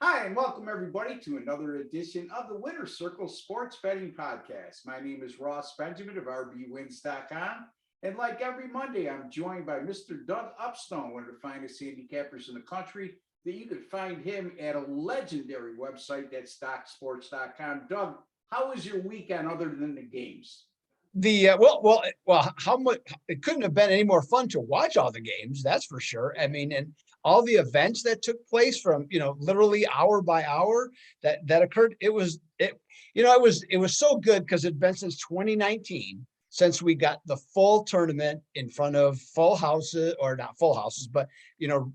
Hi, and welcome everybody to another edition of the Winner's Circle Sports Betting Podcast. My name is Ross Benjamin of RBWins.com. And like every Monday, I'm joined by Mr. Doug Upstone, one of the finest handicappers in the country. That you could find him at a legendary website, that's DocSports.com. Doug, how was your weekend other than the games? How much it couldn't have been any more fun to watch all the games, that's for sure. I mean, and all the events that took place from literally hour by hour that occurred. It was so good because it'd been since 2019 since we got the full tournament in front of full houses, or not full houses, but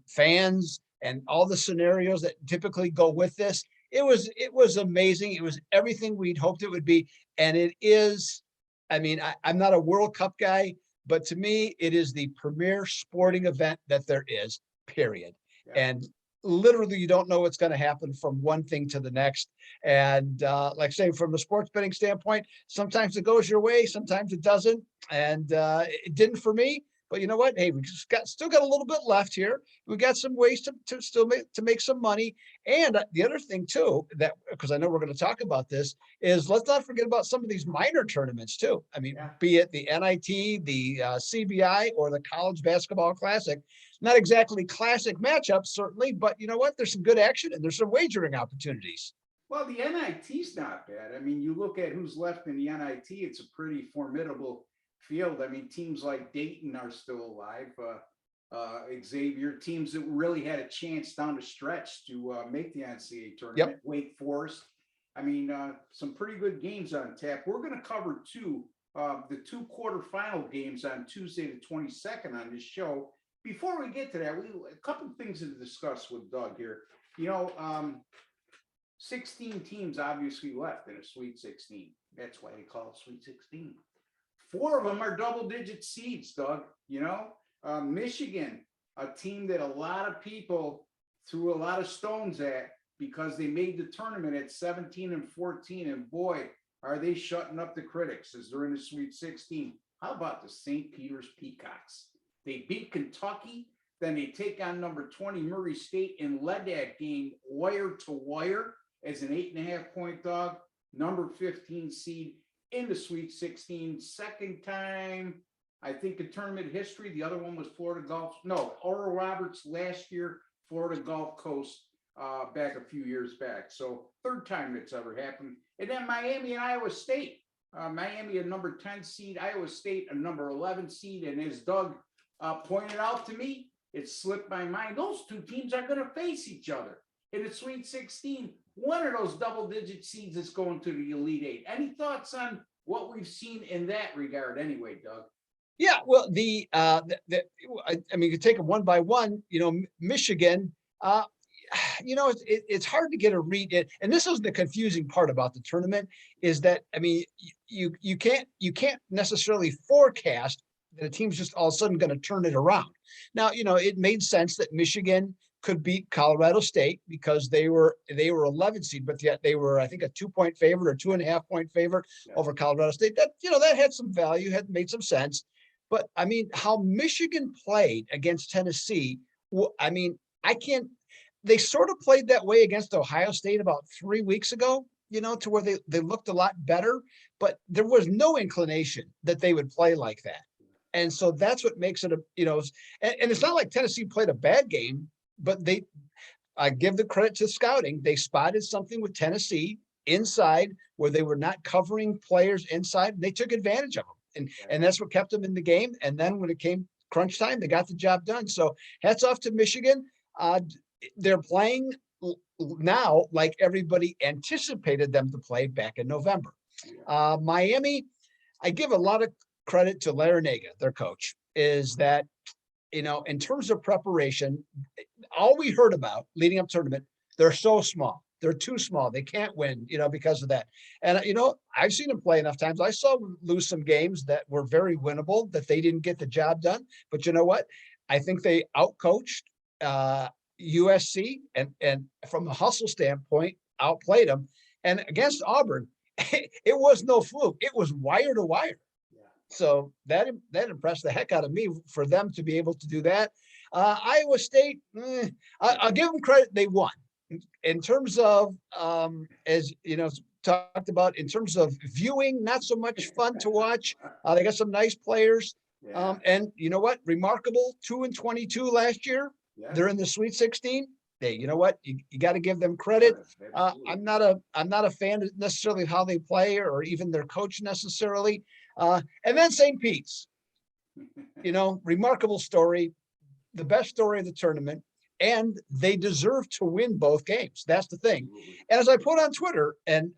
fans and all the scenarios that typically go with this. It was amazing. It was everything we'd hoped it would be, and it is. I mean, I'm not a World Cup guy, but to me, it is the premier sporting event that there is, period. Yeah. And literally, you don't know what's going to happen from one thing to the next. And like I say, from a sports betting standpoint, sometimes it goes your way, sometimes it doesn't. And it didn't for me. But you know what? Hey, we still got a little bit left here. We got some ways to still make some money. And the other thing too, that because I know we're going to talk about this, is let's not forget about some of these minor tournaments too. I mean, be it the NIT, the CBI, or the College Basketball Classic. Not exactly classic matchups, certainly, but you know what? There's some good action and there's some wagering opportunities. Well, the NIT's not bad. I mean, you look at who's left in the NIT, it's a pretty formidable field. I mean, teams like Dayton are still alive. Xavier, teams that really had a chance down the stretch to make the NCAA tournament. Yep. Wake Forest. I mean, some pretty good games on tap. We're going to cover the two quarterfinal games on Tuesday the 22nd on this show. Before we get to that, a couple of things to discuss with Doug here. 16 teams obviously left in a Sweet 16. That's why they call it Sweet 16. 4 of them are double-digit seeds, Doug. Michigan, a team that a lot of people threw a lot of stones at because they made the tournament at 17-14, and boy, are they shutting up the critics as they're in the Sweet 16. How about the St. Peter's Peacocks? They beat Kentucky, then they take on number 20 Murray State and led that game wire to wire as an 8.5-point dog, number 15 seed in the Sweet 16. Second time, I think, in tournament history. The other one was Florida Gulf. No, Oral Roberts last year, Florida Gulf Coast back a few years back. So third time it's ever happened. And then Miami and Iowa State. Miami a number 10 seed, Iowa State a number 11 seed. And as Doug pointed out to me, it slipped my mind. Those two teams are going to face each other in the Sweet 16. One of those double-digit seeds is going to the Elite Eight. Any thoughts on what we've seen in that regard anyway, Doug? Yeah, well, I mean, you take them one by one. Michigan. It's hard to get a read. And this is the confusing part about the tournament, is that, I mean, you can't necessarily forecast that a team's just all of a sudden going to turn it around. Now, it made sense that Michigan could beat Colorado State because they were 11 seed, but yet they were, I think, a 2-point favorite or 2.5-point favorite over Colorado State. That had some value, had made some sense. But I mean, how Michigan played against Tennessee, I mean, they sort of played that way against Ohio State about 3 weeks ago, to where they looked a lot better, but there was no inclination that they would play like that. And so that's what makes it and it's not like Tennessee played a bad game, but I give the credit to scouting. They spotted something with Tennessee inside where they were not covering players inside. They took advantage of them. And that's what kept them in the game. And then when it came crunch time, they got the job done. So hats off to Michigan. They're playing now like everybody anticipated them to play back in November. Miami, I give a lot of credit to Larinaga, their coach, is that, in terms of preparation, all we heard about leading up to tournament, they're so small. They're too small. They can't win, because of that. And, I've seen them play enough times. I saw them lose some games that were very winnable, that they didn't get the job done. But you know what? I think they outcoached USC and from a hustle standpoint, outplayed them. And against Auburn, it was no fluke. It was wire to wire. So that impressed the heck out of me for them to be able to do that. Iowa State, I'll give them credit. They won. in terms of, as you know, talked about in terms of viewing, not so much fun to watch. They got some nice players. Yeah, And you know what? Remarkable 2-22 last year. yeah. They're in the Sweet 16. Hey, you know what? You got to give them credit. Absolutely. I'm not a fan necessarily of how they play or even their coach necessarily. And then St. Pete's, remarkable story, the best story of the tournament, and they deserve to win both games. That's the thing. Absolutely. And as I put on Twitter, and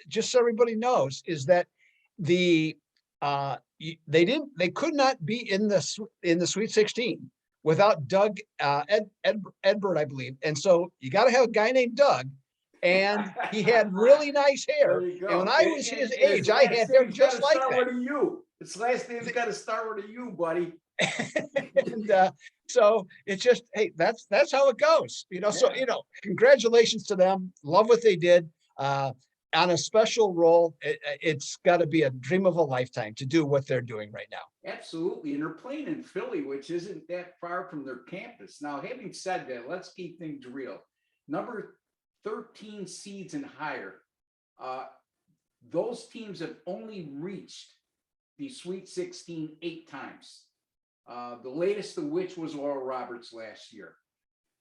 just so everybody knows, is that the they could not be in the Sweet 16 without Doug Edbert, I believe. And so you got to have a guy named Doug, and he had really nice There hair. you And when go. I was his And his age, I last had hair name's got just to like start that. with a U. His last name's got to start with a U, buddy. And so it's just, hey, that's how it goes. So Yeah. congratulations to them. Love what they did. On a special role, it's got to be a dream of a lifetime to do what they're doing right now. Absolutely. And they're playing in Philly, which isn't that far from their campus. Now, having said that, let's keep things real. Number 13 seeds and higher, those teams have only reached the Sweet 16 8 times. The latest of which was Oral Roberts last year.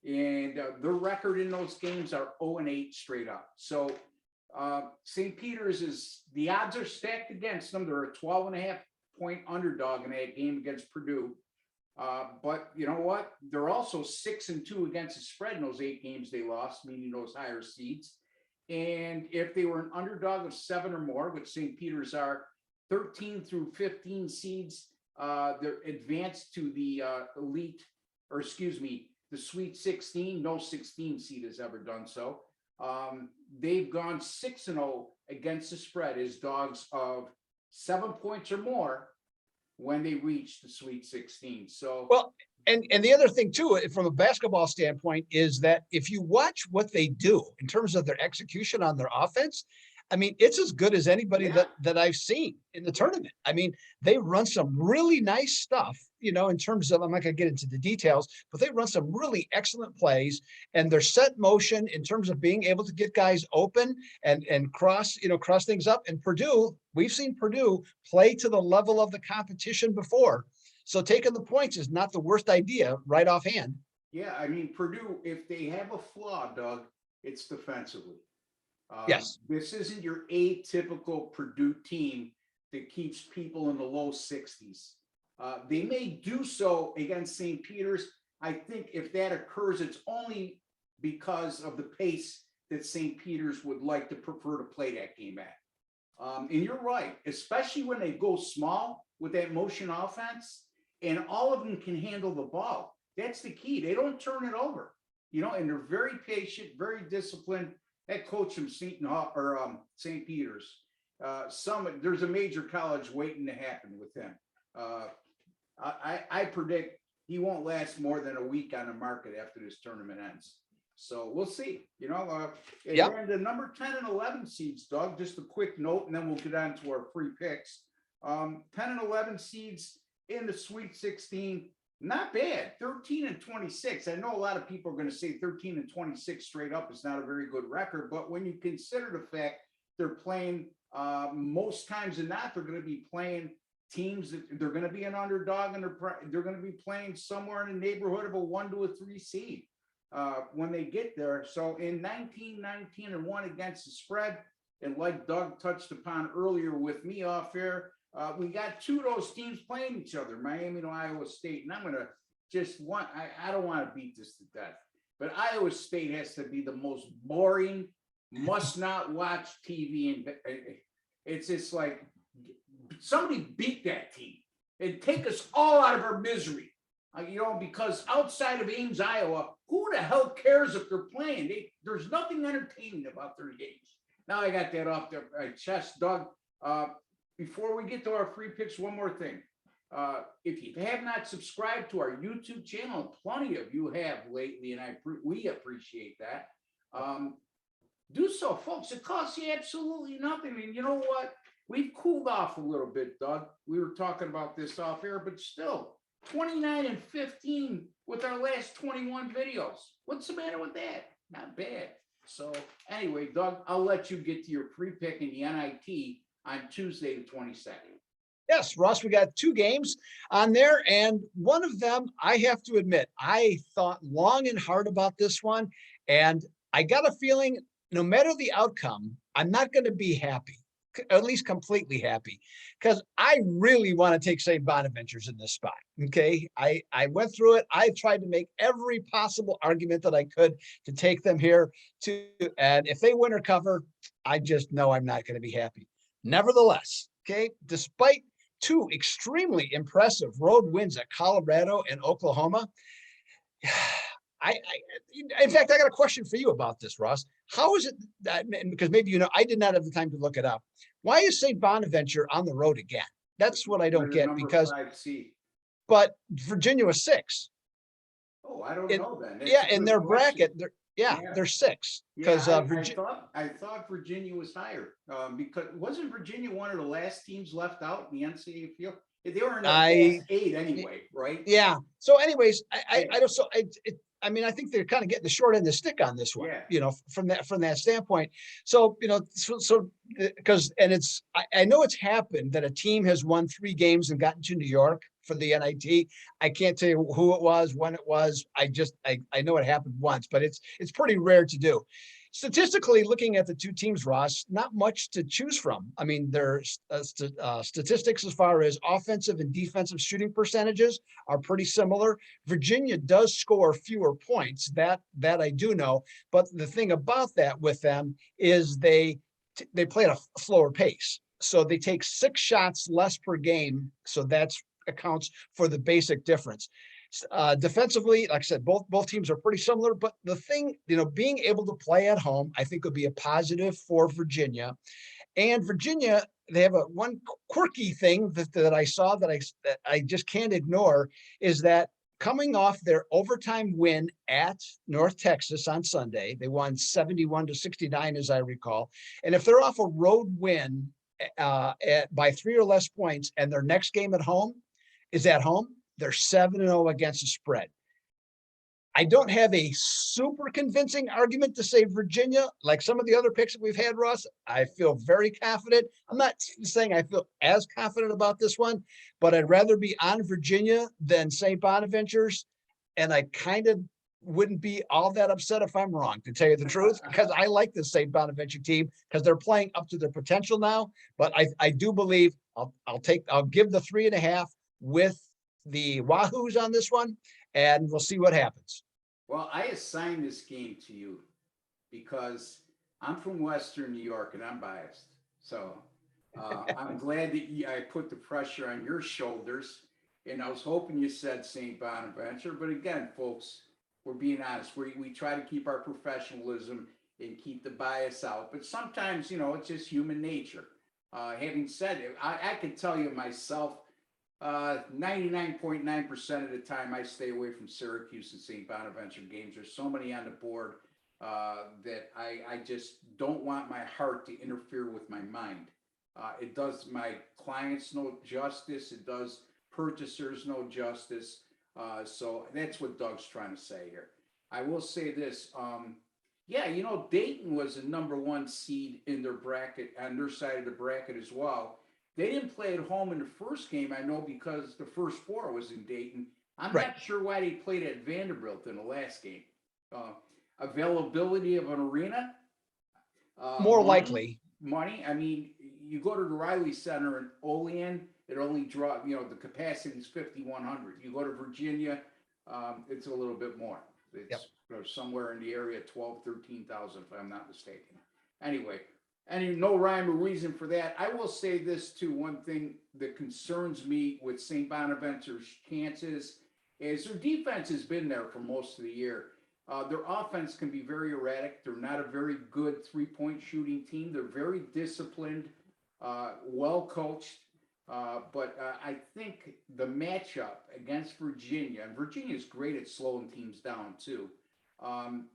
And their record in those games are 0-8 straight up. So St. Peter's the odds are stacked against them. They're a 12.5-point underdog in that game against Purdue. But you know what? They're also 6-2 against the spread in those 8 games they lost, meaning those higher seeds. And if they were an underdog of 7 or more, which St. Peter's are, 13 through 15 seeds, they're advanced to the elite, or excuse me, the Sweet 16. No 16 seed has ever done so. They've gone 6-0 against the spread as dogs of 7 points or more when they reach the Sweet 16. So, well, and the other thing too, from a basketball standpoint, is that if you watch what they do in terms of their execution on their offense, I mean, it's as good as anybody yeah, that I've seen in the tournament. I mean, they run some really nice stuff, in terms of, I'm not going to get into the details, but they run some really excellent plays, and they're set motion in terms of being able to get guys open and cross things up. And Purdue, we've seen Purdue play to the level of the competition before. So taking the points is not the worst idea right offhand. yeah. I mean, Purdue, if they have a flaw, Doug, it's defensively. Yes. This isn't your atypical Purdue team that keeps people in the low 60s. They may do so against St. Peter's. I think if that occurs, it's only because of the pace that St. Peter's would like to prefer to play that game at. And you're right, especially when they go small with that motion offense, and all of them can handle the ball. That's the key. They don't turn it over, and they're very patient, very disciplined. That coach from St. Peter's, there's a major college waiting to happen with him. I predict he won't last more than a week on the market after this tournament ends. So we'll see. And Yep. then the number 10 and 11 seeds, Doug. Just a quick note, and then we'll get on to our free picks. 10 and 11 seeds in the Sweet 16. Not bad. 13-26. I know a lot of people are going to say 13-26 straight up is not a very good record, but when you consider the fact they're playing, most times than not, they're going to be playing teams that they're going to be an underdog, and they're going to be playing somewhere in the neighborhood of a 1 to a 3 seed when they get there. So in 19-1 against the spread, and like Doug touched upon earlier with me off air, we got 2 of those teams playing each other, Miami and Iowa State. And I'm going to I don't want to beat this to death, but Iowa State has to be the most boring, must not watch TV. And it's just like, somebody beat that team and take us all out of our misery. Because outside of Ames, Iowa, who the hell cares if they're playing? There's nothing entertaining about their games. Now I got that off my chest, Doug. Before we get to our free picks, one more thing. If you have not subscribed to our YouTube channel, plenty of you have lately, and we appreciate that. Do so, folks. It costs you absolutely nothing. And you know what? We've cooled off a little bit, Doug. We were talking about this off air, but still, 29-15 with our last 21 videos. What's the matter with that? Not bad. So anyway, Doug, I'll let you get to your pre-pick in the NIT on Tuesday, the 22nd. Yes, Russ, we got 2 games on there, and one of them, I have to admit, I thought long and hard about this one, and I got a feeling no matter the outcome, I'm not going to be happy, at least completely happy, because I really want to take St. Bonaventure's in this spot. Okay. I went through it. I tried to make every possible argument that I could to take them here to, and if they win or cover, I just know I'm not going to be happy. Nevertheless, okay, despite 2 extremely impressive road wins at Colorado and Oklahoma. In fact, I got a question for you about this, Ross. How is it that, because maybe, I did not have the time to look it up. Why is St. Bonaventure on the road again? That's what I don't get because, Number 5 seed. but Virginia was 6. Oh, I don't know then. That's Yeah, a in good their question. bracket, Yeah. they're 6 Yeah, because I thought Virginia was higher because wasn't Virginia one of the last teams left out in the NCAA field? They were in the last 8 anyway, right? Yeah. So, anyways, I Hey, don't. So, I mean, I think they're kind of getting the short end of the stick on this one. yeah. From that standpoint. So, because and I know it's happened that a team has won 3 games and gotten to New York for the NIT. I can't tell you who it was, when it was. I know it happened once, but it's pretty rare to do. Statistically, looking at the 2 teams, Ross, not much to choose from. I mean, there's statistics as far as offensive and defensive shooting percentages are pretty similar. Virginia does score fewer points. That I do know. But the thing about that with them is they play at a slower pace. So they take 6 shots less per game. So that's accounts for the basic difference. Defensively, like I said, both teams are pretty similar, but the thing, being able to play at home, I think would be a positive for Virginia. And Virginia, they have one quirky thing that I saw that I just can't ignore is that coming off their overtime win at North Texas on Sunday, they won 71-69, as I recall. And if they're off a road win by 3 or less points, and their next game at home is at home, they're 7-0 against the spread. I don't have a super convincing argument to say Virginia, like some of the other picks that we've had, Ross. I feel very confident. I'm not saying I feel as confident about this one, but I'd rather be on Virginia than St. Bonaventure's. And I kind of wouldn't be all that upset if I'm wrong, to tell you the truth, because I like the St. Bonaventure team because they're playing up to their potential now. But I do believe I'll give the 3.5 with the Wahoos on this one, and we'll see what happens. Well, I assigned this game to you because I'm from Western New York and I'm biased. So I'm glad that I put the pressure on your shoulders. And I was hoping you said St. Bonaventure. But again, folks, we're being honest. We try to keep our professionalism and keep the bias out. But sometimes, it's just human nature. Having said it, I can tell you myself, 99.9% of the time I stay away from Syracuse and St. Bonaventure games. There's so many on the board that I just don't want my heart to interfere with my mind. It does my clients no justice. It does purchasers no justice. So that's what Doug's trying to say here. I will say this. Yeah, Dayton was a number 1 seed in their bracket, on their side of the bracket as well. They didn't play at home in the first game, I know, because the first 4 was in Dayton. I'm Right. not sure why they played at Vanderbilt in the last game. Availability of an arena? More Money? likely. Money? I mean, you go to the Riley Center in Olean, it only the capacity is 5,100. You go to Virginia, it's a little bit more. It's somewhere in the area of 12, 13,000, if I'm not mistaken. Anyway, and no rhyme or reason for that. I will say this too. One thing that concerns me with St. Bonaventure's chances is their defense has been there for most of the year. Their offense can be very erratic. They're not a very good 3-point shooting team. They're very disciplined, well coached. But I think the matchup against Virginia, and Virginia is great at slowing teams down too,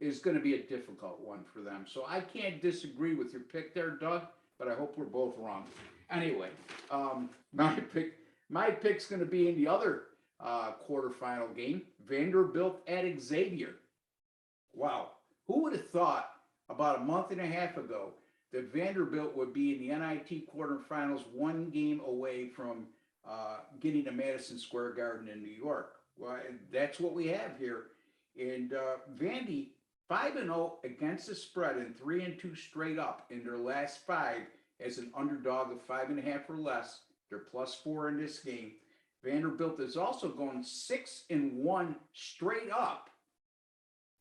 is going to be a difficult one for them. So I can't disagree with your pick there, Doug, but I hope we're both wrong. Anyway, my pick's going to be in the other quarterfinal game. Vanderbilt at Xavier. Wow. Who would have thought about a month and a half ago that Vanderbilt would be in the NIT quarterfinals, one game away from getting to Madison Square Garden in New York? Well, that's what we have here. And Vandy, 5-0 against the spread and 3-2 straight up in their last five as an underdog of 5.5 or less. They're +4 in this game. Vanderbilt is also going 6-1 straight up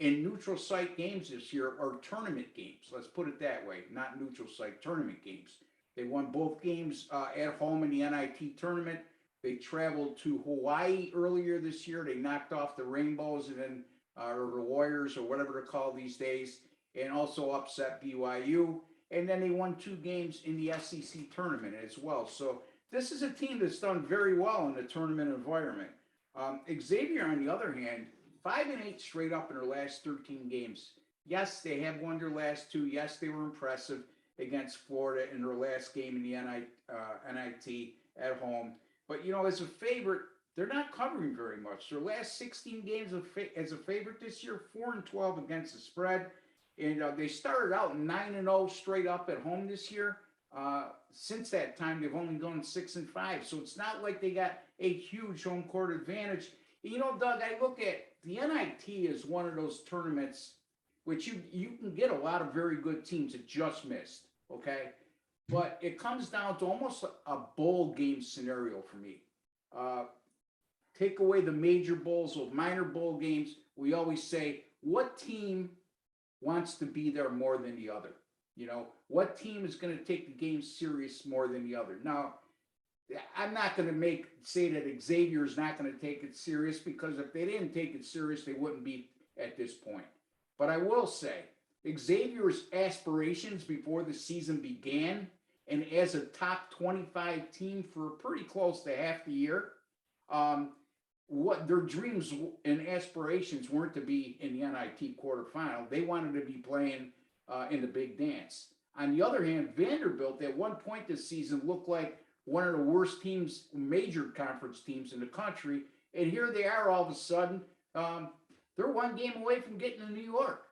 in neutral site games this year, or tournament games. Let's put it that way, not neutral site, tournament games. They won both games at home in the NIT tournament. They traveled to Hawaii earlier this year. They knocked off the Rainbows and then or the Warriors or whatever they're called these days, and also upset BYU. And then they won 2 games in the SEC tournament as well. So this is a team that's done very well in the tournament environment. Xavier, on the other hand, 5-8 straight up in their last 13 games. Yes, they have won their last 2. Yes, they were impressive against Florida in their last game in the NIT at home. But, you know, as a favorite, they're not covering very much. Their last 16 games as a favorite this year, 4-12 against the spread. And they started out 9-0 straight up at home this year. Since that time, they've only gone 6-5. So it's not like they got a huge home court advantage. You know, Doug, I look at the NIT as one of those tournaments which you can get a lot of very good teams that just missed, okay? But it comes down to almost a bowl game scenario for me. Take away the major bowls or minor bowl games. We always say, what team wants to be there more than the other? You know, what team is going to take the game serious more than the other? Now, I'm not going to say that Xavier is not going to take it serious, because if they didn't take it serious, they wouldn't be at this point. But I will say, Xavier's aspirations before the season began, and as a top 25 team for pretty close to half the year, what their dreams and aspirations weren't to be in the NIT quarterfinal. They wanted to be playing in the big dance. On the other hand, Vanderbilt at one point this season looked like one of the worst teams, major conference teams in the country, and here they are all of a sudden. They're one game away from getting to New York.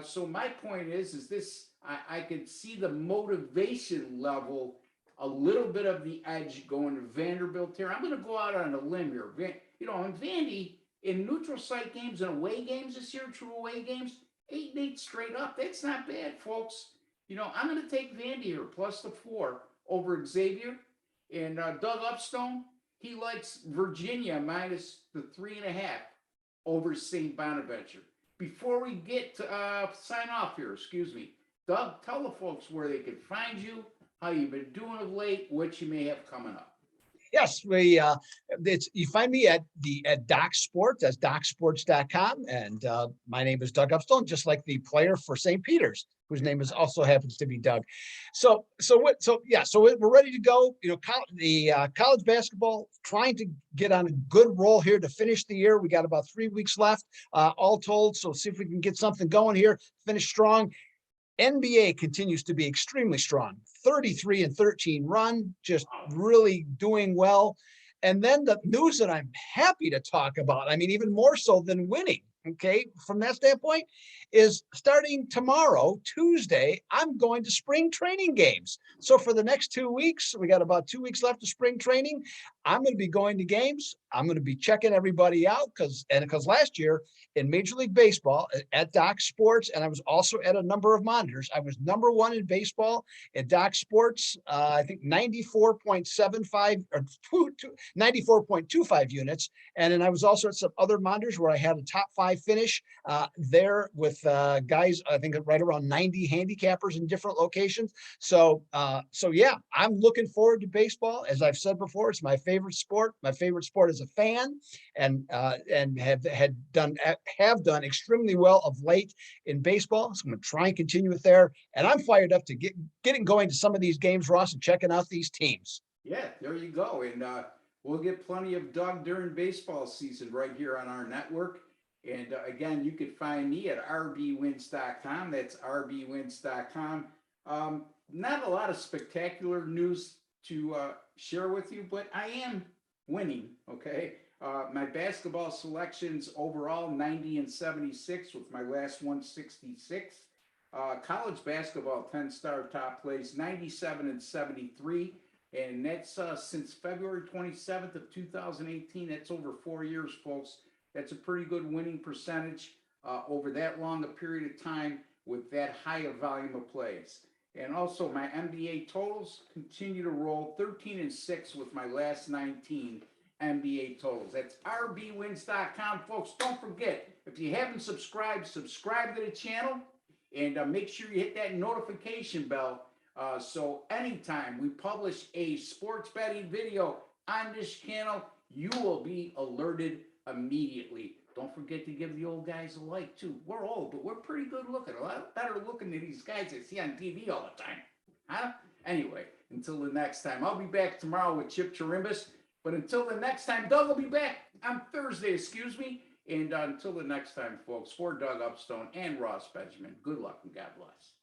So my point is this: I could see the motivation level, a little bit of the edge going to Vanderbilt here. I'm going to go out on a limb here. You know, in Vandy, in neutral site games and away games this year, true away games, 8-8 straight up. That's not bad, folks. You know, I'm going to take Vandy here plus the 4 over Xavier. And Doug Upstone, he likes Virginia minus the 3.5 over St. Bonaventure. Before we get to sign off here, excuse me, Doug, tell the folks where they can find you, how you've been doing of late, what you may have coming up. Yes, you find me at Doc Sports, that's docsports.com. And my name is Doug Upstone, just like the player for St. Peter's, whose name also happens to be Doug. So we're ready to go. You know, college basketball trying to get on a good roll here to finish the year. We got about 3 weeks left, all told. So see if we can get something going here, finish strong. NBA continues to be extremely strong, 33-13 run, just really doing well. And then the news that I'm happy to talk about, I mean, even more so than winning, okay, from that standpoint, is starting tomorrow, Tuesday, I'm going to spring training games. So for the next 2 weeks, we got about 2 weeks left of spring training. I'm going to be going to games. I'm going to be checking everybody out because last year in Major League Baseball at Doc Sports, and I was also at a number of monitors, I was number 1 in baseball at Doc Sports. I think 94.75 or 94.25 units. And then I was also at some other monitors where I had a top 5 finish there with guys, I think right around 90 handicappers in different locations. So yeah, I'm looking forward to baseball. As I've said before, it's my favorite sport. My favorite sport as a fan, and have done extremely well of late in baseball. So I'm going to try and continue it there. And I'm fired up to getting going to some of these games, Ross, and checking out these teams. Yeah, there you go. And we'll get plenty of Doug during baseball season right here on our network. And again, you can find me at rbwins.com. That's rbwins.com. Not a lot of spectacular news to share with you, but I am winning, okay? My basketball selections overall 90 and 76, with my last one 66. College basketball 10-star top place 97 and 73. And that's since February 27th of 2018. That's over 4 years, folks. That's a pretty good winning percentage over that long a period of time with that high a volume of plays. And also my NBA totals continue to roll 13 and 6 with my last 19 NBA totals. That's rbwins.com, folks. Don't forget, if you haven't subscribed, subscribe to the channel and make sure you hit that notification bell so anytime we publish a sports betting video on this channel, you will be alerted immediately. Don't forget to give the old guys a like too. We're old, but we're pretty good looking. A lot better looking than these guys I see on TV all the time. Huh? Anyway, until the next time. I'll be back tomorrow with Chip Chirimbus. But until the next time, Doug will be back on Thursday, excuse me. And until the next time, folks, for Doug Upstone and Ross Benjamin, good luck and God bless.